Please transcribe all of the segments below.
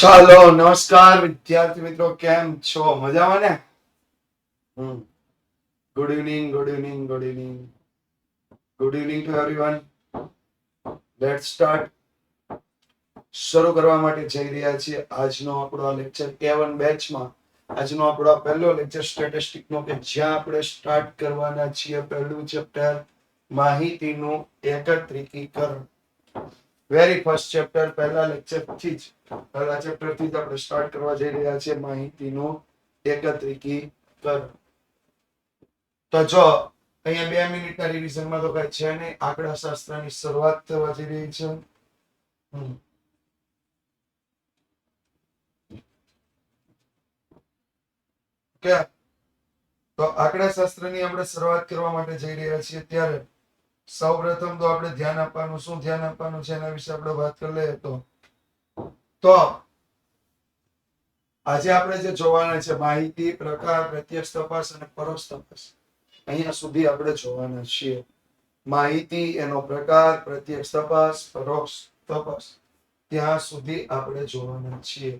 ચાલો નમસ્કાર વિદ્યાર્થી મિત્રો, કેમ છો? મજામાં ને? Good evening, good evening, good evening, good evening to everyone. Let's start. શરૂ કરવા માટે જઈ રહ્યા છીએ આજનો આપણો લેક્ચર A1 બેચમાં. આજનો આપણો પહેલો લેક્ચર સ્ટેટિસ્ટિક નો, કે જ્યાં આપણે સ્ટાર્ટ કરવાના છીએ પહેલું ચેપ્ટર માહિતીનું એકત્રીકરણ. વેરી ફર્સ્ટ ચેપ્ટર, પહેલા લેક્ચર થી જ આપણે સ્ટાર્ટ કરવા જઈ રહ્યા છીએ માહિતીનું એકત્રીકરણ. તો જો અહીંયા 2 મિનિટના રિવિઝનમાં તો કઈ છે નહીં. આંકડા શાસ્ત્રની શરૂઆત થવા જઈ રહી છે. કે તો આંકડા શાસ્ત્રની આપણે શરૂઆત કરવા માટે જઈ રહ્યા છીએ ત્યારે સૌપ્રથમ તો આપણે ધ્યાન આપવાનું, શું ધ્યાન આપવાનું છે એના વિશે આપણે વાત કરી લઈએ. તો આજે આપણે જે જોવાના છે માહિતી, પ્રકાર, પ્રત્યક્ષ તપાસ અને પરોક્ષ તપાસ. અહીંયા સુધી આપણે જોવાના છીએ. માહિતી, એનો પ્રકાર, પ્રત્યક્ષ તપાસ, પરોક્ષ તપાસ, ત્યાં સુધી આપણે જોવાના છીએ.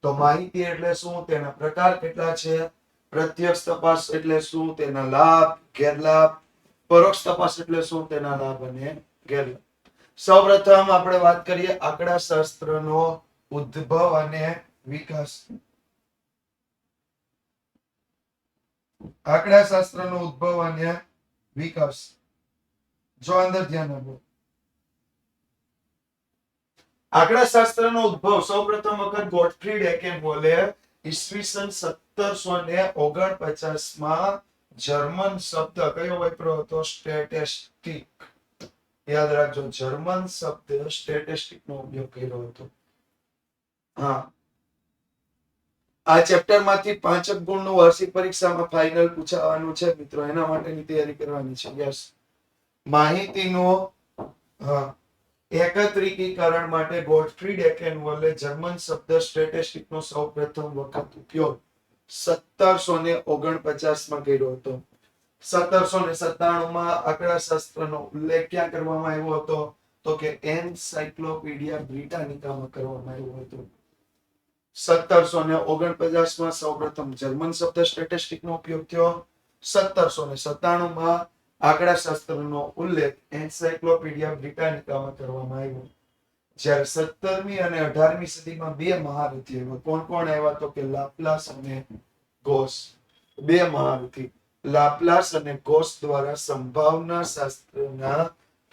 તો માહિતી એટલે શું, તેના પ્રકાર કેટલા છે, પ્રત્યક્ષ તપાસ એટલે શું, તેના લાભ, ગેરલાભ, પરોક્ષ તપાસ એટલે શું, તેના લાભ અને ગેરલાભ. સૌપ્રથમ આપણે વાત કરીએ આંકડા શાસ્ત્રનો ઉદ્ભવ અને વિકાસ. આંકડા શાસ્ત્રનો ઉદ્ભવ અને વિકાસ. જો અંદર ધ્યાન આપો. આંકડા શાસ્ત્રનો ઉદ્ભવ સૌપ્રથમ વખત ગોટફ્રીડ એકેનવોલે ઈસવીસન 1749 માં જર્મન શબ્દ કયો વાપર્યો હતો? સ્ટેટિસ્ટિક. યાદ રાખજો, જર્મન શબ્દ સ્ટેટિસ્ટિક નો ઉપયોગ કર્યો હતો. હા, આ ચેપ્ટર માંથી 5 ગુણનું વાર્ષિક પરીક્ષામાં ફાઇનલ પૂછાવાનું છે મિત્રો, એના માટેની તૈયારી કરવાની છે. યસ, માહિતીનું એકત્રીકરણ માટે ગોટફ્રીડ એકેનવોલે જર્મન શબ્દ સ્ટેટિસ્ટિક નો સૌપ્રથમ વખત ઉપયોગ 1749 માં કર્યો હતો. 1797 માં આંકડા શાસ્ત્રનો ઉલ્લેખ ક્યાં કરવામાં આવ્યો હતો? તો કે એન્સાઇક્લોપીડિયા બ્રિટાનિકામાં કરવામાં આવ્યો હતો. 1749 માં સૌપ્રથમ જર્મન શબ્દ સ્ટેટિસ્ટિક નો ઉપયોગ થયો. 1797 માં આંકડા શાસ્ત્રનો ઉલ્લેખ એન્સાઇક્લોપીડિયા બ્રિટાનિકામાં કરવામાં આવ્યો. જ્યારે 17મી અને 18મી સદીમાં બે મહારથી આવ્યા. કોણ કોણ આવ્યા? તો કે લાપ્લાસ અને ગોસ. બે મહારથી લાપ્લાસ અને ગોસ દ્વારા સંભાવના શાસ્ત્રના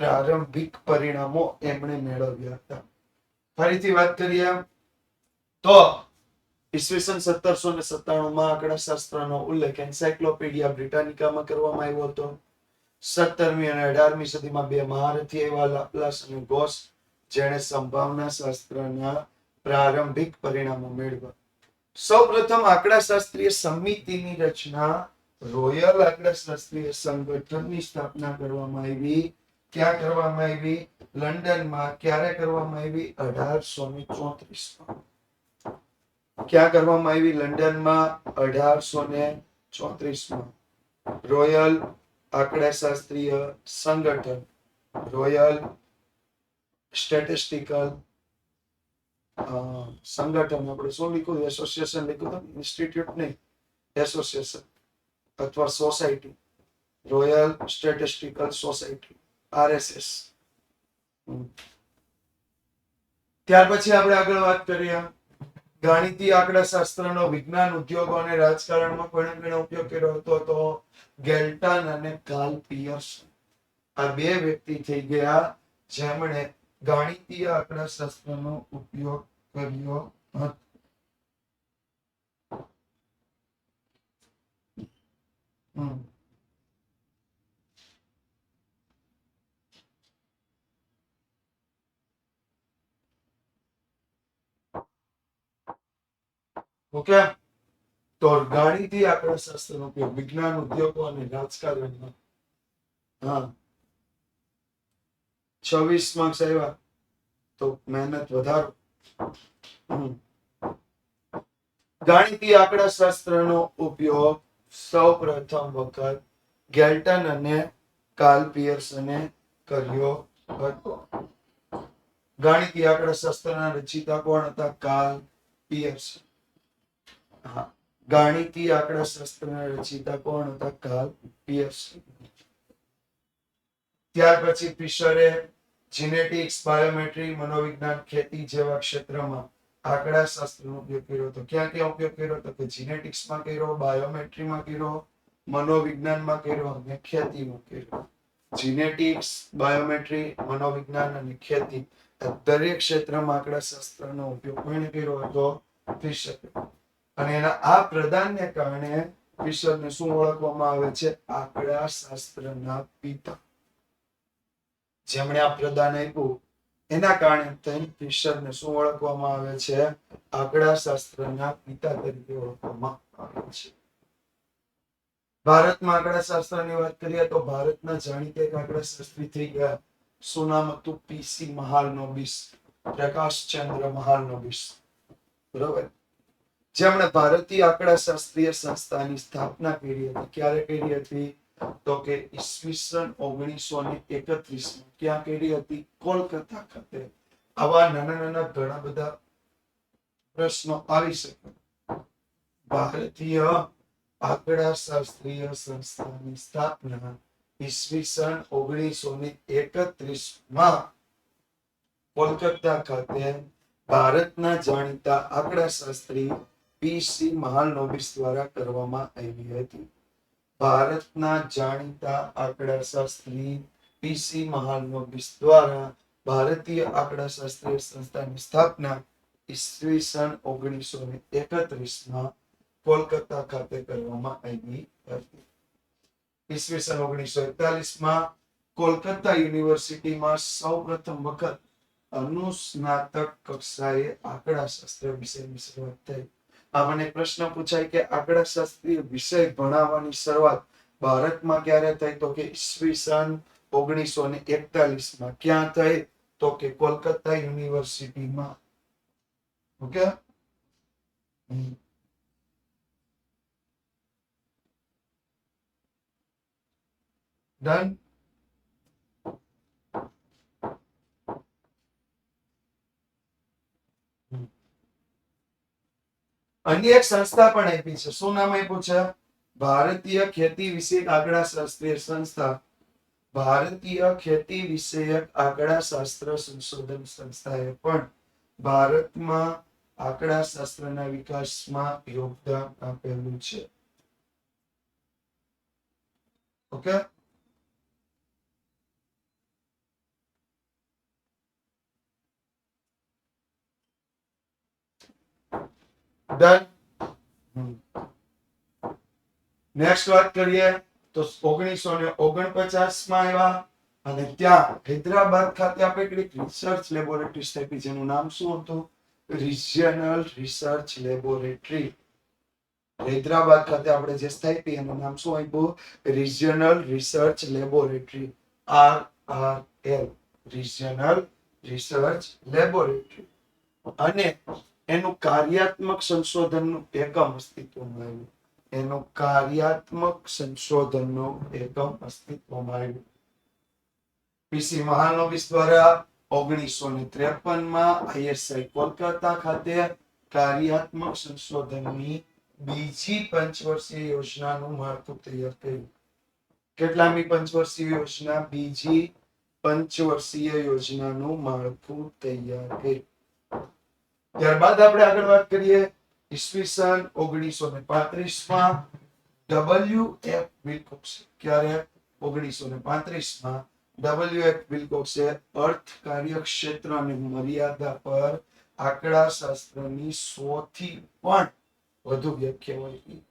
પ્રારંભિક પરિણામો એમણે મેળવ્યા હતા. ફરીથી વાત કરીએ તો ઈસવીસન 1797 માં આંકડા શાસ્ત્રનો ઉલ્લેખ એન્સાઇક્લોપીડિયા બ્રિટાનિકામાં કરવામાં આવ્યો હતો. 17મી અને 18મી સદીમાં બે મહારથી એવા લાપ્લાસ અને ગોસ, જેણે સંભાવના શાસ્ત્રના પ્રારંભિક પરિણામો મેળવ્યા. સૌપ્રથમ આંકડા શાસ્ત્રીય સમિતિની રચના, રોયલ આંકડા શાસ્ત્રીય સંગઠનની સ્થાપના કરવામાં આવી. ક્યાં કરવામાં આવી? લંડનમાં. ક્યારે કરવામાં આવી? 1834 માં. ક્યાં કરવામાં આવી? લંડનમાં 1834 માં. રોયલ આંકડા શાસ્ત્રીય સંગઠન, રોયલ સ્ટેટિસ્ટિકલ સંગઠન. આપણે શું લીધું? એસોસિએશન લીધું, ઇન્સ્ટિટ્યૂટ નહીં, એસોસિએશન અથવા society. Royal statistical society, RSS. ત્યાર પછી આપણે આગળ વાત કરીએ ગાણિતીય આંકડા શાસ્ત્રનો વિજ્ઞાન, ઉદ્યોગો અને રાજકારણમાં કોણે ઉપયોગ કર્યો હતો? તો ગેલ્ટન અને કાર્લ પિયર્સન. આ બે વ્યક્તિ થઈ ગયા જેમણે ગાણિતીય આંકડા શાસ્ત્રનો ઉપયોગ કર્યો હતો. ઓકે, તો ગાણિતીય આંકડા શાસ્ત્રનો ઉપયોગ વિજ્ઞાન, ઉદ્યોગો અને રાજકારણમાં. હા, 26 માર્ક્સ આવ્યા તો મહેનત વધારો. ગાણિતીય આંકડા શાસ્ત્રનો ઉપયોગ સૌપ્રથમ વખત ગેલ્ટન અને કાર્લ પિયર્સને કર્યો હતો. ગાણિતીય આંકડા શાસ્ત્રના રચયિતા કોણ હતા? Karl Pearson. હા, ગાણિતીય આંકડાશાસ્ત્રના રચયિતા કોણ હતા? Karl Pearson. ત્યાર પછી ફિશરે જીનેટિક્સ, બાયોમેટ્રી, મનોવિજ્ઞાન, ખેતી જેવા ક્ષેત્રમાં આંકડાશાસ્ત્રનો ઉપયોગ કર્યો હતો. ક્યાં ક્યાં ઉપયોગ કર્યો હતો? કે જીનેટિક્સમાં કર્યો, બાયોમેટ્રીમાં કર્યો, મનોવિજ્ઞાનમાં કર્યો અને ખેતીમાં કર્યો. જીનેટિક્સ, બાયોમેટ્રી, મનોવિજ્ઞાન અને ખેતી દરેક ક્ષેત્રમાં આંકડાશાસ્ત્રનો ઉપયોગ કોણે કર્યો હતો? ફિશર. અને એના આ પ્રદાનને કારણે ફિશરને શું ઓળખવામાં આવે છે? આંકડાશાસ્ત્રના પિતા. જેમણે આ પ્રદાન આપ્યું એના કારણે ફિશરને શું ઓળખવામાં આવે છે? આંકડાશાસ્ત્રના પિતા તરીકે ઓળખવામાં આવે છે. ભારતમાં આંકડાશાસ્ત્રની વાત કરીએ તો ભારતના જાણીતા એક આંકડાશાસ્ત્રી થઈ ગયા. શું નામ હતું? પીસી મહાલનોબિસ, પ્રકાશચંદ્ર મહાલનોબિસ. બરોબર. જેમણે ભારતીય આંકડાશાસ્ત્રીય સંસ્થાની સ્થાપના કરી હતી. ક્યારે કરી હતી? તો કે ઈસવીસન 1931 ક્યાં કરી હતી? કોલકાતા ખાતે. આવા નાના નાના ઘણા બધા પ્રશ્નો આવી શકે. ભારતીય આંકડાશાસ્ત્રીય સંસ્થાની સ્થાપના ઈસવીસન 1931 કોલકાતા ખાતે ભારતના જાણીતા આંકડાશાસ્ત્રી પીસી મહાલનોબિસ દ્વારા કરવામાં આવી હતી. ભારતના જાણીતા આંકડાશાસ્ત્રી પીસી મહાલનોબિસ દ્વારા ભારતીય આંકડાશાસ્ત્રીય સંસ્થાની સ્થાપના ઈસવીસન 1931 કોલકાતા ખાતે કરવામાં આવી હતી. ઈસવીસન 1941 કોલકાતા યુનિવર્સિટીમાં સૌપ્રથમ વખત અનુસ્નાતક કક્ષાએ આંકડાશાસ્ત્ર વિષયની શરૂઆત થઈ. આપણને પ્રશ્ન પૂછાય કે આંકડાશાસ્ત્રીય વિષય ભણાવવાની શરૂઆત ભારતમાં ક્યારે થઈ? તો કે ઈસવીસન 1941 ક્યાં થઈ? તો કે કોલકાતા યુનિવર્સિટીમાં. ઓકે. ડન. અન્ય એક સંસ્થા પણ આપી છે. શું નામ આપ્યું છે? ભારતીય ખેતી વિષયક આંકડાશાસ્ત્રીય સંસ્થા. ભારતીય ખેતી વિષયક આંકડાશાસ્ત્ર સંશોધન સંસ્થાએ પણ ભારતમાં આંકડાશાસ્ત્રના વિકાસમાં યોગદાન આપેલું છે. ઓકે. ડન. નેક્સ્ટ વાત કરીએ તો 1949 આવ્યા અને ત્યાં હૈદરાબાદ ખાતે આપણે એક રિસર્ચ લેબોરેટરી સ્થાપી જેનું નામ શું હતું? Regional research laboratory. હૈદરાબાદ ખાતે આપણે જે સ્થાપી એનું નામ શું આપ્યું? Regional research laboratory. RRL, regional research laboratory. અને એનું કાર્યાત્મક સંશોધનનું એકમ અસ્તિત્વમાં આવ્યું. એનું કાર્યાત્મક સંશોધનનું એકમ અસ્તિત્વમાં આવ્યું. પીસી મહાલનોબિસ દ્વારા 1953 ISI કોલકાતા ખાતે કાર્યાત્મક સંશોધનની બીજી પંચવર્ષીય યોજનાનું માળખું તૈયાર કર્યું. કેટલામી પંચવર્ષીય યોજના? બીજી પંચવર્ષીય યોજનાનું માળખું તૈયાર કર્યું. ત્યારબાદ આપણે આગળ વાત કરીએ. ઈસવીસન 1935 WF વિલ્કોક્સ. ક્યારે? 1935 WF વિલ્કોક્સે અર્થ, કાર્યક્ષેત્ર અને મર્યાદા પર આંકડાશાસ્ત્રની 100 થી પણ વધુ વ્યાખ્યાઓ આપી.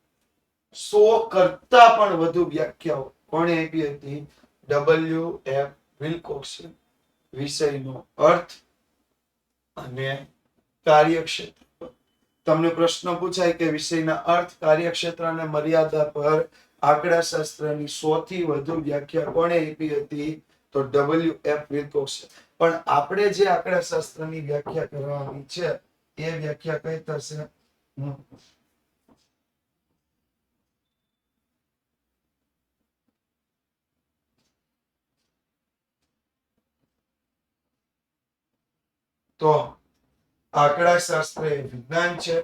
100 કરતા પણ વધુ વ્યાખ્યાઓ કોણે આપી હતી? WF વિલ્કોક્સે. વિષયનો અર્થ અને કાર્યક્ષેત્ર. તમને પ્રશ્ન પૂછાય કે વિષયના અર્થ, કાર્યક્ષેત્ર અને મર્યાદા પર આંકડાશાસ્ત્રની 100 થી વધુ વ્યાખ્યા કોણે આપી હતી? તો WF વિલ્કોક્સે. પણ આપણે જે આંકડાશાસ્ત્રની વ્યાખ્યા કરવાની છે એ વ્યાખ્યા કઈ થશે? તો આંકડાશાસ્ત્ર એ વિજ્ઞાન છે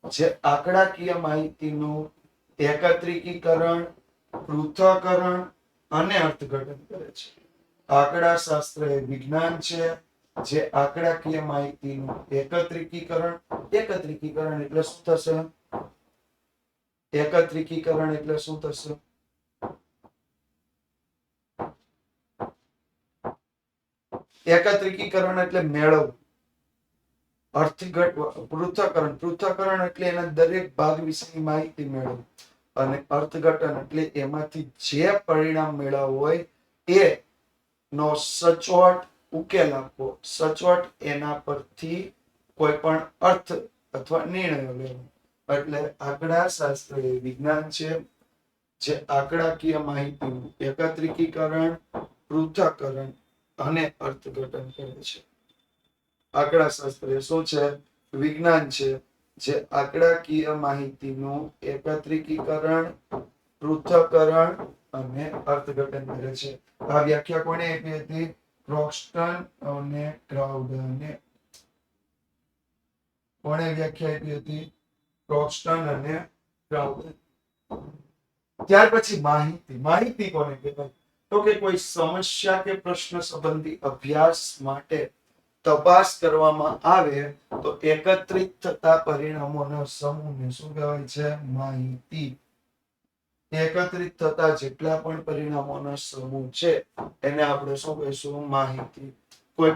જે આંકડાકીય માહિતીનું એકત્રીકરણ, પૃથ્થકરણ અને અર્થઘટન કરે છે. આંકડાશાસ્ત્ર એ વિજ્ઞાન છે જે આંકડાકીય માહિતીનું એકત્રીકરણ એટલે શું થશે? એકત્રીકરણ એટલે શું થશે? એકત્રીકરણ એટલે મેળવવું. પૃથ્થકરણ એટલે એના દરેક ભાગ વિશેની માહિતી મેળવવી. અને અર્થઘટન એટલે એમાંથી જે પરિણામ મેળવવું હોય એ નો સચોટ ઉકેલ આપવો. સચોટ એના પરથી કોઈ પણ અર્થ અથવા નિર્ણય લેવો. એટલે આંકડાશાસ્ત્ર એ વિજ્ઞાન છે જે આંકડાકીય માહિતીનું એકત્રીકરણ, પૃથ્થકરણ અને અર્થઘટન કરે છે. આંકડાશાસ્ત્ર એ શું છે? વિજ્ઞાન છે જે આંકડાકીય માહિતીનું એકત્રીકરણ, પૃથ્થકરણ અને અર્થઘટન કરે છે. આ વ્યાખ્યા કોણે આપી હતી? ક્રોક્સ્ટન અને ક્રાઉડને. કોણે વ્યાખ્યા આપી હતી? ક્રોક્સ્ટન અને ક્રાઉડન. ત્યાર પછી માહિતી કોને કહેવાય? તો કે કોઈ સમસ્યા કે પ્રશ્ન સંબંધી અભ્યાસ માટે તપાસ કરવામાં આવે તો એકત્રિત થતા પરિણામોના સમૂહને શું કહેવાય છે? માહિતી. એકત્રિત થતા જેટલા પણ પરિણામોના સમૂહ છે એને આપણે શું કહીશું? માહિતી. કોઈ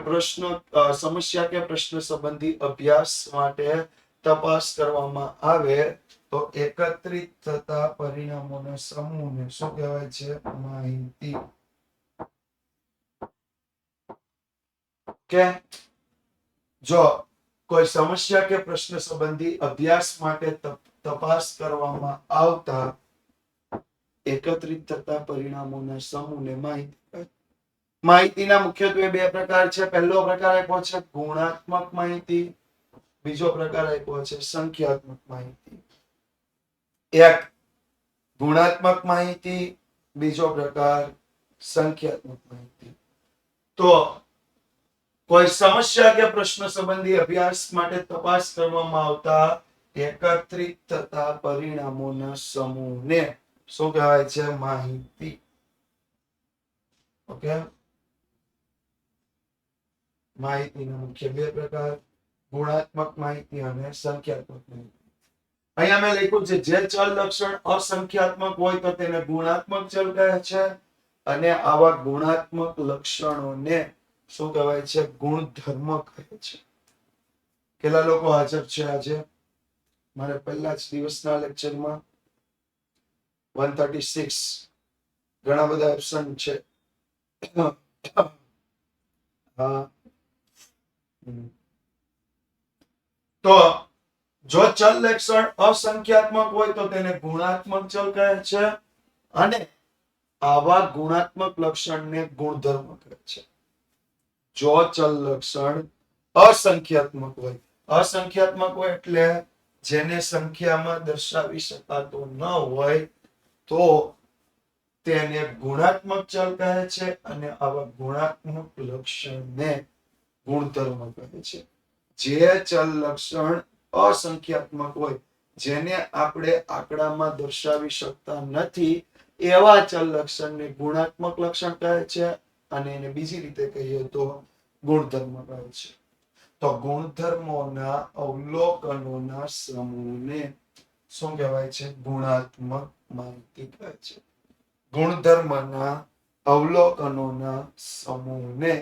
સમસ્યા કે પ્રશ્ન સંબંધી અભ્યાસ માટે તપાસ કરવામાં આવે તો એકત્રિત થતા પરિણામોના સમૂહને શું કહેવાય છે? માહિતી. કે જો કોઈ સમસ્યા કે પ્રશ્ન સંબંધી અભ્યાસ માટે તપાસ કરવામાં આવતા એકત્રિત થતા પરિણામોના સમૂહને માહિતી. માહિતીના મુખ્યત્વે બે પ્રકાર છે. પહેલો પ્રકાર આપ્યો છે ગુણાત્મક માહિતી, બીજો પ્રકાર આપ્યો છે સંખ્યાત્મક માહિતી. એક ગુણાત્મક માહિતી, બીજો પ્રકાર સંખ્યાત્મક માહિતી. તો કોઈ સમસ્યા કે પ્રશ્ન સંબંધી અભ્યાસ માટે તપાસ કરવામાં આવતા એકત્રિત થતા પરિણામોના સમૂહને શું કહેવાય છે? માહિતી. ઓકે. માહિતીના મુખ્ય બે પ્રકાર, ગુણાત્મક માહિતી અને સંખ્યાત્મક માહિતી. અહીંયા મેં લખ્યું છે જે ચલ લક્ષણ અસંખ્યાત્મક હોય તો તેને ગુણાત્મક ચલ કહે છે અને આવા ગુણાત્મક લક્ષણોને શું કહેવાય છે? ગુણધર્મ કહે છે. કેટલા લોકો હાજર છે આજે? મારે પહેલા જ દિવસના લેક્ચરમાં 136 ઘણા બધા ઓપ્શન છે. હા. તો જો ચલ લક્ષણ અસંખ્યાત્મક હોય તો તેને ગુણાત્મક ચલ કહે છે અને આવા ગુણાત્મક લક્ષણને ગુણધર્મ કહે છે. જો ચલ લક્ષણ અસંખ્યાત્મક હોય એટલે જેને સંખ્યામાં દર્શાવી શકાતો ન હોય તો તેને ગુણાત્મક ચલ કહે છે અને આવા ગુણાત્મક લક્ષણને ગુણધર્મ કહે છે. જે ચલ લક્ષણ અસંખ્યાત્મક હોય, જેને આપણે આંકડામાં દર્શાવી શકતા નથી, એવા ચલ લક્ષણને ગુણાત્મક લક્ષણ કહે છે અને એને બીજી રીતે કહીએ તો ગુણધર્મ કહે છે. તો ગુણધર્મોના અવલોકનોના સમૂહને શું કહેવાય છે? ગુણાત્મક માહિતી કહે છે. ગુણધર્મના અવલોકનોના સમૂહને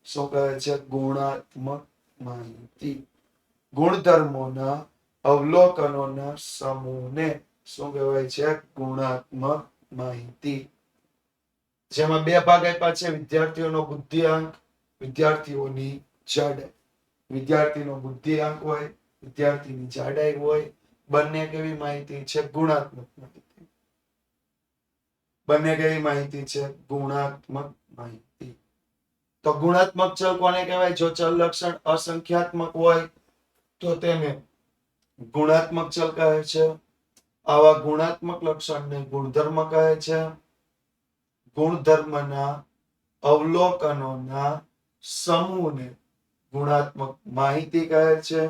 શું કહે છે? ગુણાત્મક માહિતી. ગુણધર્મોના અવલોકનોના સમૂહને શું કહેવાય છે? ગુણાત્મક માહિતી. જેમાં બે ભાગ આપ્યા છે: વિદ્યાર્થીઓનો બુદ્ધિઆંક, વિદ્યાર્થીઓની જાડાઈ. વિદ્યાર્થીનો બુદ્ધિઆંક હોય, વિદ્યાર્થીની જાડાઈ હોય, બંને કેવી માહિતી છે? ગુણાત્મક માહિતી. બંને કેવી માહિતી છે? ગુણાત્મક માહિતી. તો ગુણાત્મક ચલ કોને કહેવાય? જો ચલ લક્ષણ અસંખ્યાત્મક હોય તો તેને ગુણાત્મક ચલ કહે છે. આવા ગુણાત્મક લક્ષણને ગુણધર્મ કહે છે. ગુણધર્મના અવલોકનોના સમૂહને ગુણાત્મક માહિતી કહે છે.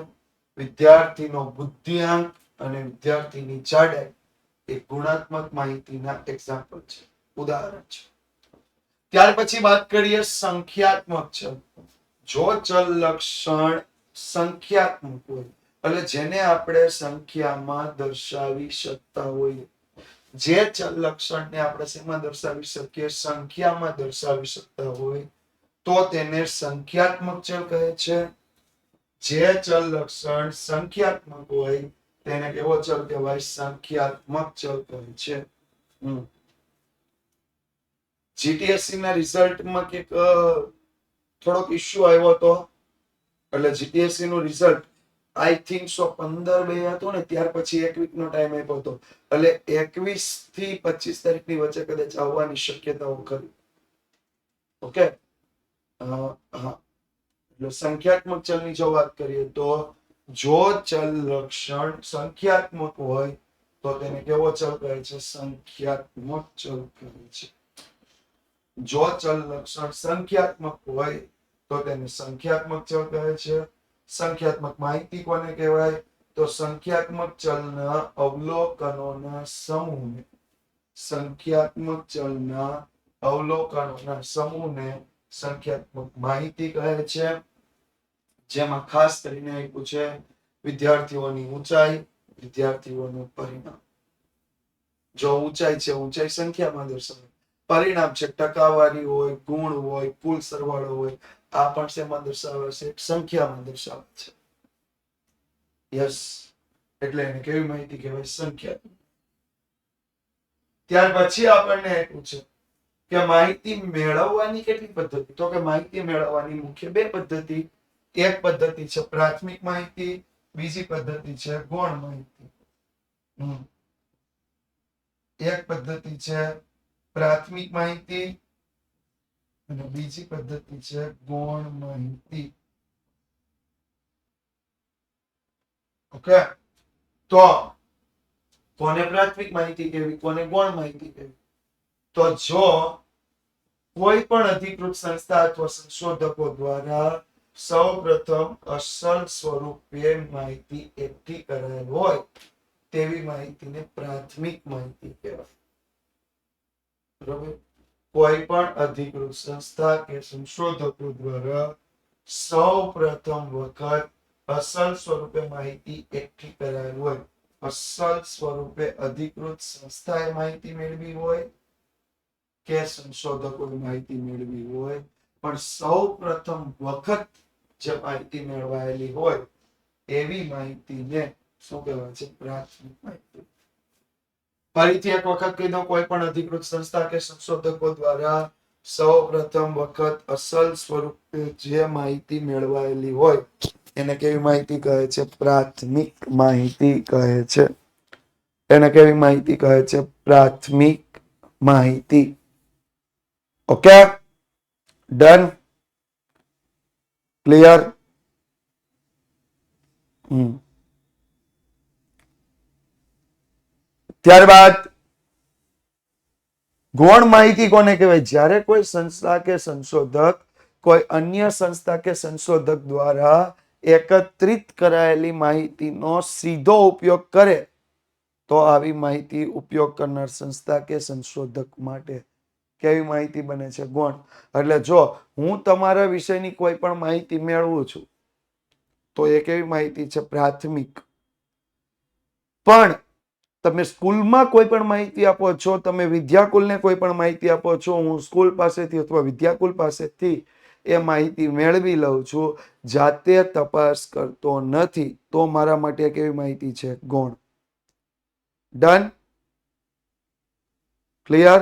વિદ્યાર્થીનો બુદ્ધિઆંક અને વિદ્યાર્થીની જાડાઈ એ ગુણાત્મક માહિતીના એક્ઝામ્પલ છે, ઉદાહરણ છે. ત્યાર પછી વાત કરીએ સંખ્યાત્મક ચલ. જો ચલ લક્ષણ સંખ્યાત્મક હોય એટલે જેને આપણે સંખ્યામાં દર્શાવી શકતા હોઈએ, જે ચલ લક્ષણને આપણે શેમાં દર્શાવી શકીએ? સંખ્યામાં દર્શાવી શકતા હોય તો તેને સંખ્યાત્મક ચલ કહે છે. જે ચલ લક્ષણ સંખ્યાત્મક હોય તેને કેવો ચલ કહેવાય? સંખ્યાત્મક ચલ કહે છે. જીટીએસસી ના રિઝલ્ટમાં કે થોડોક ઇશ્યુ આવ્યો હતો, એટલે જીટીએસસી નું રિઝલ્ટ આઈ થિંક સો 15/2 હતો ને, ત્યાર પછી એક વીક નો ટાઈમ આપ્યો હતો, એટલે 21 થી 25 તારીખની વચ્ચે કદાચ આવવાની શક્યતાઓ ખરી. ઓકે, હા, એટલે સંખ્યાત્મક ચલની જો વાત કરીએ તો જો ચલ લક્ષણ સંખ્યાત્મક હોય તો તેને કેવો ચલ કહે છે? સંખ્યાત્મક ચલ કહે છે. જો ચલ લક્ષણ સંખ્યાત્મક હોય તો તેને સંખ્યાત્મક ચલ કહે છે. સંખ્યાત્મક માહિતી કોને કહેવાય? તો સંખ્યાત્મક ચલના અવલોકનોના સમૂહને, સંખ્યાત્મક ચલના અવલોકનોના સમૂહને સંખ્યાત્મક માહિતી કહે છે. જેમાં ખાસ કરીને આપ્યું છે વિદ્યાર્થીઓની ઊંચાઈ, વિદ્યાર્થીઓનું પરિણામ. જો ઊંચાઈ છે, ઊંચાઈ સંખ્યામાં દર્શાવે. પરિણામ છે, ટકાવારી હોય, ગુણ હોય, કુલ સરવાળો હોય, આ પણ શેમાં દર્શાવે છે? સંખ્યામાં દર્શાવે છે. યસ, એટલે એને કેવી માહિતી કહેવાય? સંખ્યાત્મક. ત્યાર પછી આપણને આપ્યું છે કે માહિતી મેળવવાની કેટલી પદ્ધતિ? તો કે માહિતી મેળવવાની મુખ્ય બે પદ્ધતિ. એક પદ્ધતિ છે પ્રાથમિક માહિતી, બીજી પદ્ધતિ છે ગૌણ માહિતી. એક પદ્ધતિ છે પ્રાથમિક માહિતી અને બીજી પદ્ધતિ છે ગૌણ માહિતી. ઓકે, તો કોને પ્રાથમિક માહિતી કહેવી, કોને ગૌણ માહિતી કહેવી? તો જો કોઈ પણ અધિકૃત સંસ્થા અથવા સંશોધકો દ્વારા સૌપ્રથમ અસલ સ્વરૂપે માહિતી એકઠી કરાયેલ હોય તેવી માહિતીને પ્રાથમિક માહિતી કહેવાય. બરોબર? કોઈ પણ અધિકૃત સંસ્થા કે સંશોધકો દ્વારા સૌપ્રથમ વખત અસલ સ્વરૂપે માહિતી એકઠી કરાયેલ હોય, અસલ સ્વરૂપે અધિકૃત સંસ્થાએ માહિતી મેળવી હોય કે સંશોધકોએ માહિતી મેળવી હોય, પણ સૌપ્રથમ વખત જે માહિતી મેળવાયેલી હોય એવી માહિતીને શું કહેવાય છે? પ્રાથમિક માહિતી. ફરીથી એક વખત કહી દઉં, કોઈ પણ અધિકૃત સંસ્થા કે સંશોધકો દ્વારા સૌપ્રથમ વખત અસલ સ્વરૂપે જે માહિતી મેળવાયેલી હોય એને કેવી માહિતી કહે છે? પ્રાથમિક માહિતી કહે છે. એને કેવી માહિતી કહે છે? પ્રાથમિક માહિતી. Okay, done, clear? ત્યારબાદ ગૌણ માહિતી કોને કહેવાય? જ્યારે કોઈ સંસ્થા કે સંશોધક કોઈ અન્ય સંસ્થા કે સંશોધક દ્વારા એકત્રિત કરાયેલી માહિતીનો સીધો ઉપયોગ કરે તો આવી માહિતી ઉપયોગ કરનાર સંસ્થા કે સંશોધક માટે કેવી માહિતી બને છે? ગૌણ. એટલે જો હું તમારા વિષયની કોઈ પણ માહિતી મેળવું છું તો એ કેવી માહિતી છે? પ્રાથમિક. પણ તમે સ્કૂલમાં કોઈ પણ માહિતી આપો છો, તમે વિદ્યાકુલને કોઈ પણ માહિતી આપો છો, હું સ્કૂલ પાસેથી અથવા વિદ્યાકુલ પાસેથી એ માહિતી મેળવી લઉં છું, જાતે તપાસ કરતો નથી, તો મારા માટે કેવી માહિતી છે? ગૌણ. Done, clear?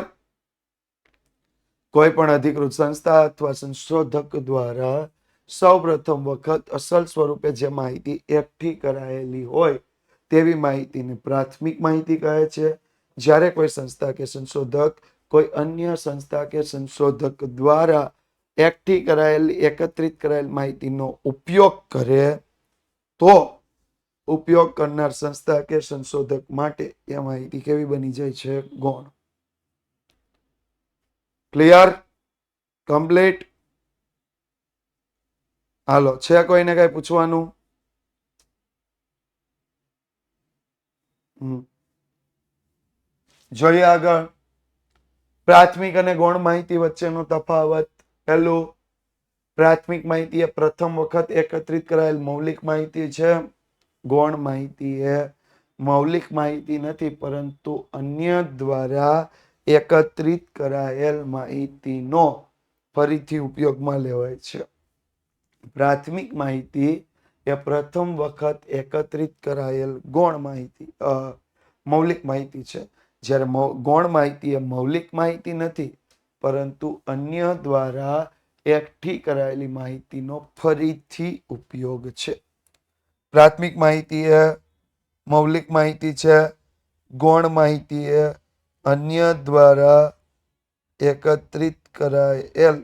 કોઈ પણ અધિકૃત સંસ્થા અથવા સંશોધક દ્વારા સૌપ્રથમ વખત અસલ સ્વરૂપે જે માહિતી એકઠી કરાયેલી હોય તેવી માહિતીને પ્રાથમિક માહિતી કહે છે. જ્યારે કોઈ સંસ્થા કે સંશોધક કોઈ અન્ય સંસ્થા કે સંશોધક દ્વારા એકત્રિત કરાયેલ માહિતીનો ઉપયોગ કરે તો ઉપયોગ કરનાર સંસ્થા કે સંશોધક માટે એ માહિતી કેવી બની જાય છે? ગૌણ. ક્લિયર? કમ્પ્લીટ? હાલો, છે કોઈને કઈ પૂછવાનું? જોઈએ આગળ. પ્રાથમિક અને ગૌણ માહિતી વચ્ચેનો તફાવત. પહેલું, પ્રાથમિક માહિતી એ પ્રથમ વખત એકત્રિત કરાયેલ મૌલિક માહિતી છે. ગૌણ માહિતી એ મૌલિક માહિતી નથી, પરંતુ અન્ય દ્વારા એકત્રિત કરાયેલ માહિતીનો ફરીથી ઉપયોગમાં લેવાય છે. પ્રાથમિક માહિતી એ પ્રથમ વખત એકત્રિત કરાયેલ ગૌણ માહિતી મૌલિક માહિતી છે. જ્યારે ગૌણ માહિતી એ મૌલિક માહિતી નથી, પરંતુ અન્ય દ્વારા એકઠી કરાયેલી માહિતીનો ફરીથી ઉપયોગ છે. પ્રાથમિક માહિતી એ મૌલિક માહિતી છે. ગૌણ માહિતી એ અન્ય દ્વારા એકત્રિત કરાયેલ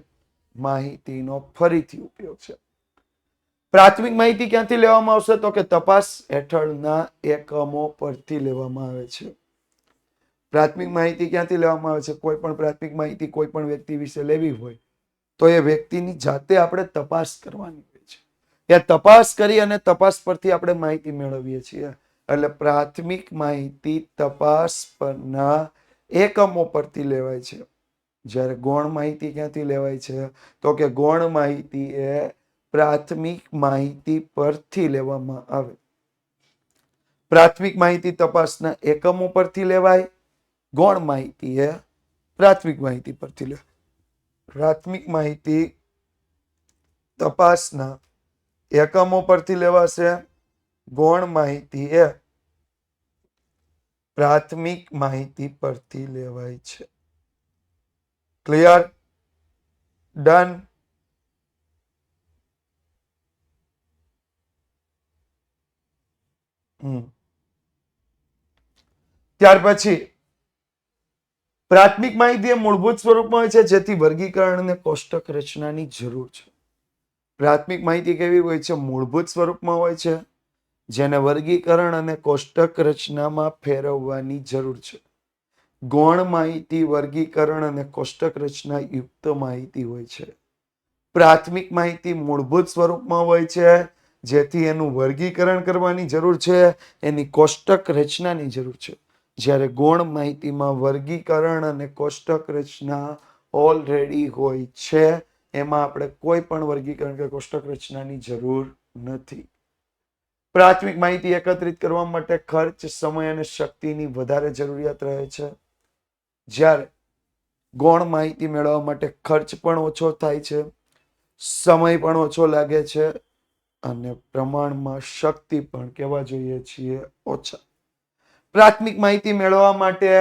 માહિતીનો ફરીથી ઉપયોગ છે. પ્રાથમિક માહિતી ક્યાંથી લેવામાં આવશે? તો કે તપાસ હેઠળના એકમો પરથી લેવામાં આવે છે. પ્રાથમિક માહિતી ક્યાંથી લેવામાં આવે છે? કોઈ પણ પ્રાથમિક માહિતી કોઈ પણ વ્યક્તિ વિશે લેવી હોય તો એ વ્યક્તિની જાતે આપણે તપાસ કરવાની હોય છે. એ તપાસ કરી અને તપાસ પરથી આપણે માહિતી મેળવીએ છીએ. એટલે પ્રાથમિક માહિતી તપાસ પરના એકમો પરથી લેવાય છે. જ્યારે ગૌણ માહિતી ક્યાંથી લેવાય છે? તો કે ગૌણ માહિતી એ પ્રાથમિક માહિતી પરથી લેવામાં આવે. પ્રાથમિક માહિતી તપાસના એકમો પરથી લેવાય. ગૌણ માહિતી એ પ્રાથમિક માહિતી પરથી લેવાય. પ્રાથમિક માહિતી તપાસના એકમો પરથી લેવાશે. ગૌણ માહિતી એ પ્રાથમિક માહિતી પરથી લેવાય છે. ક્લિયર? ડન? ત્યાર પછી પ્રાથમિક માહિતી એ મૂળભૂત સ્વરૂપમાં હોય છે, જેથી વર્ગીકરણ અને કોષ્ટક રચનાની જરૂર છે. પ્રાથમિક માહિતી કેવી હોય છે? મૂળભૂત સ્વરૂપમાં હોય છે, જેને વર્ગીકરણ અને કોષ્ટક રચનામાં ફેરવવાની જરૂર છે. ગૌણ માહિતી વર્ગીકરણ અને કોષ્ટક રચના યુક્ત માહિતી હોય છે. પ્રાથમિક માહિતી મૂળભૂત સ્વરૂપમાં હોય છે, જેથી એનું વર્ગીકરણ કરવાની જરૂર છે, એની કોષ્ટક રચનાની જરૂર છે. જ્યારે ગૌણ માહિતીમાં વર્ગીકરણ અને કોષ્ટક રચના ઓલરેડી હોય છે, એમાં આપણે કોઈ પણ વર્ગીકરણ કે કોષ્ટક રચનાની જરૂર નથી. પ્રાથમિક માહિતી એકત્રિત કરવા માટે ખર્ચ, સમય અને શક્તિની વધારે જરૂરિયાત રહે છે. જ્યારે ગૌણ માહિતી મેળવવા માટે ખર્ચ પણ ઓછો થાય છે, સમય પણ ઓછો લાગે છે, અને પ્રમાણમાં શક્તિ પણ કેવા જોઈએ છીએ? ઓછા. પ્રાથમિક માહિતી મેળવવા માટે